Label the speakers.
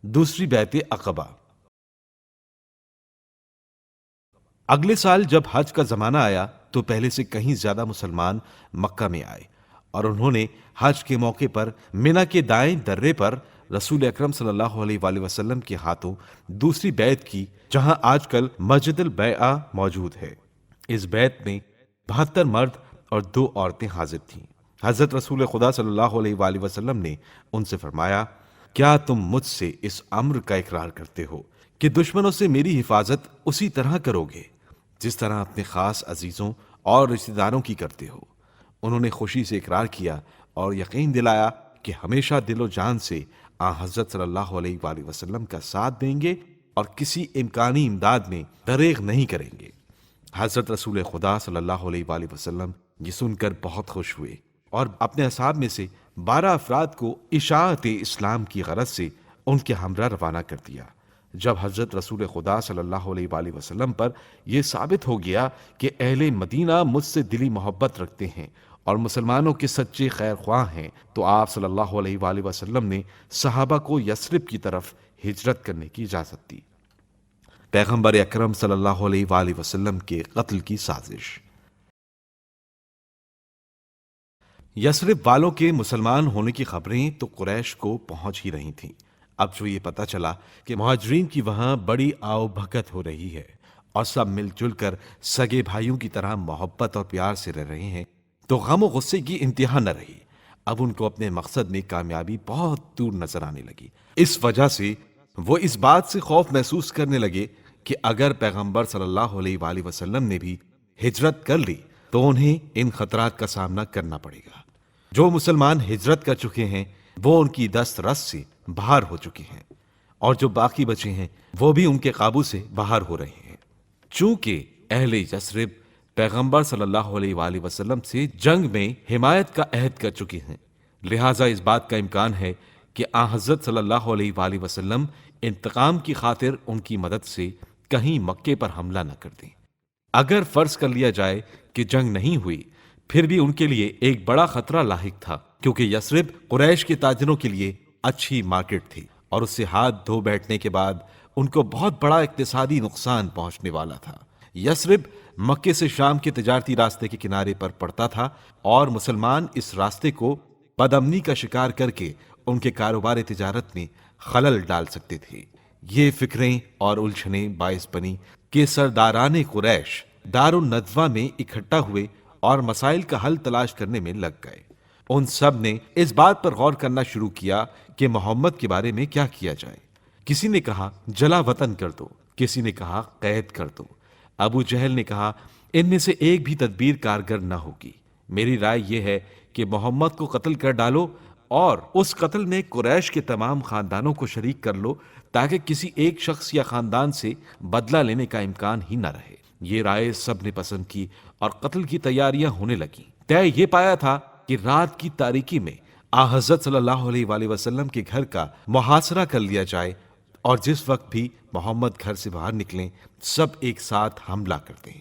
Speaker 1: دوسری بیعت عقبہ۔ اگلے سال جب حج کا زمانہ آیا تو پہلے سے کہیں زیادہ مسلمان مکہ میں آئے، اور انہوں نے حج کے موقع پر منا کے دائیں درے پر رسول اکرم صلی اللہ علیہ وآلہ وسلم کے ہاتھوں دوسری بیعت کی، جہاں آج کل مسجد البیعہ موجود ہے۔ اس بیعت میں 72 مرد اور 2 عورتیں حاضر تھیں۔ حضرت رسول خدا صلی اللہ علیہ وآلہ وسلم نے ان سے فرمایا، کیا تم مجھ سے اس امر کا اقرار کرتے ہو کہ دشمنوں سے میری حفاظت اسی طرح کرو گے جس طرح اپنے خاص عزیزوں اور رشتہ داروں کی کرتے ہو؟ انہوں نے خوشی سے اقرار کیا اور یقین دلایا کہ ہمیشہ دل و جان سے آن حضرت صلی اللہ علیہ وآلہ وسلم کا ساتھ دیں گے اور کسی امکانی امداد میں دریغ نہیں کریں گے۔ حضرت رسول خدا صلی اللہ علیہ وآلہ وسلم یہ سن کر بہت خوش ہوئے اور اپنے اصحاب میں سے 12 افراد کو اشاعت اسلام کی غرض سے ان کے ہمراہ روانہ کر دیا۔ جب حضرت رسول خدا صلی اللہ علیہ وآلہ وسلم پر یہ ثابت ہو گیا کہ اہل مدینہ مجھ سے دلی محبت رکھتے ہیں اور مسلمانوں کے سچے خیر خواہ ہیں، تو آپ صلی اللہ علیہ وآلہ وسلم نے صحابہ کو یثرب کی طرف ہجرت کرنے کی اجازت دی۔ پیغمبر اکرم صلی اللہ علیہ وآلہ وسلم کے قتل کی سازش۔ یثرب والوں کے مسلمان ہونے کی خبریں تو قریش کو پہنچ ہی رہی تھیں۔ اب جو یہ پتہ چلا کہ مہاجرین کی وہاں بڑی آؤ بھگت ہو رہی ہے اور سب مل جل کر سگے بھائیوں کی طرح محبت اور پیار سے رہ رہے ہیں، تو غم و غصے کی انتہا نہ رہی۔ اب ان کو اپنے مقصد میں کامیابی بہت دور نظر آنے لگی۔ اس وجہ سے وہ اس بات سے خوف محسوس کرنے لگے کہ اگر پیغمبر صلی اللہ علیہ وآلہ وسلم نے بھی ہجرت کر لی تو انہیں ان خطرات کا سامنا کرنا پڑے گا۔ جو مسلمان ہجرت کر چکے ہیں وہ ان کی دست رس سے باہر ہو چکے ہیں، اور جو باقی بچے ہیں وہ بھی ان کے قابو سے باہر ہو رہے ہیں۔ چونکہ اہل یثرب پیغمبر صلی اللہ علیہ وآلہ وسلم سے جنگ میں حمایت کا عہد کر چکے ہیں، لہٰذا اس بات کا امکان ہے کہ آن حضرت صلی اللہ علیہ وآلہ وسلم انتقام کی خاطر ان کی مدد سے کہیں مکے پر حملہ نہ کر دیں۔ اگر فرض کر لیا جائے کہ جنگ نہیں ہوئی، پھر بھی ان کے لیے ایک بڑا خطرہ لاحق تھا، کیونکہ یثرب قریش کے تاجروں کے لیے اچھی مارکیٹ تھی اور اس سے ہاتھ دھو بیٹھنے کے بعد ان کو بہت بڑا اقتصادی نقصان پہنچنے والا تھا۔ یثرب مکے سے شام کے تجارتی راستے کے کنارے پر پڑتا تھا اور مسلمان اس راستے کو بدامنی کا شکار کر کے ان کے کاروبار تجارت میں خلل ڈال سکتے تھے۔ یہ فکریں اور الجھنیں باعث بنی کہ سرداران قریش دار الندوہ میں اکٹھا ہوئے اور مسائل کا حل تلاش کرنے میں لگ گئے۔ ان سب نے اس بات پر غور کرنا شروع کیا کہ محمد کے بارے میں کیا کیا جائے۔ کسی نے کہا جلا وطن کر دو، کسی نے کہا قید کر دو۔ ابو جہل نے کہا ان میں سے ایک بھی تدبیر کارگر نہ ہوگی۔ میری رائے یہ ہے کہ محمد کو قتل کر ڈالو اور اس قتل میں قریش کے تمام خاندانوں کو شریک کر لو، تاکہ کسی ایک شخص یا خاندان سے بدلہ لینے کا امکان ہی نہ رہے۔ یہ رائے سب نے پسند کی اور قتل کی تیاریاں ہونے لگیں۔ طے یہ پایا تھا کہ رات کی تاریکی میں حضرت صلی اللہ علیہ وآلہ وسلم کے گھر کا محاصرہ کر لیا جائے، اور جس وقت بھی محمد گھر سے باہر نکلیں سب ایک ساتھ حملہ کر دیں۔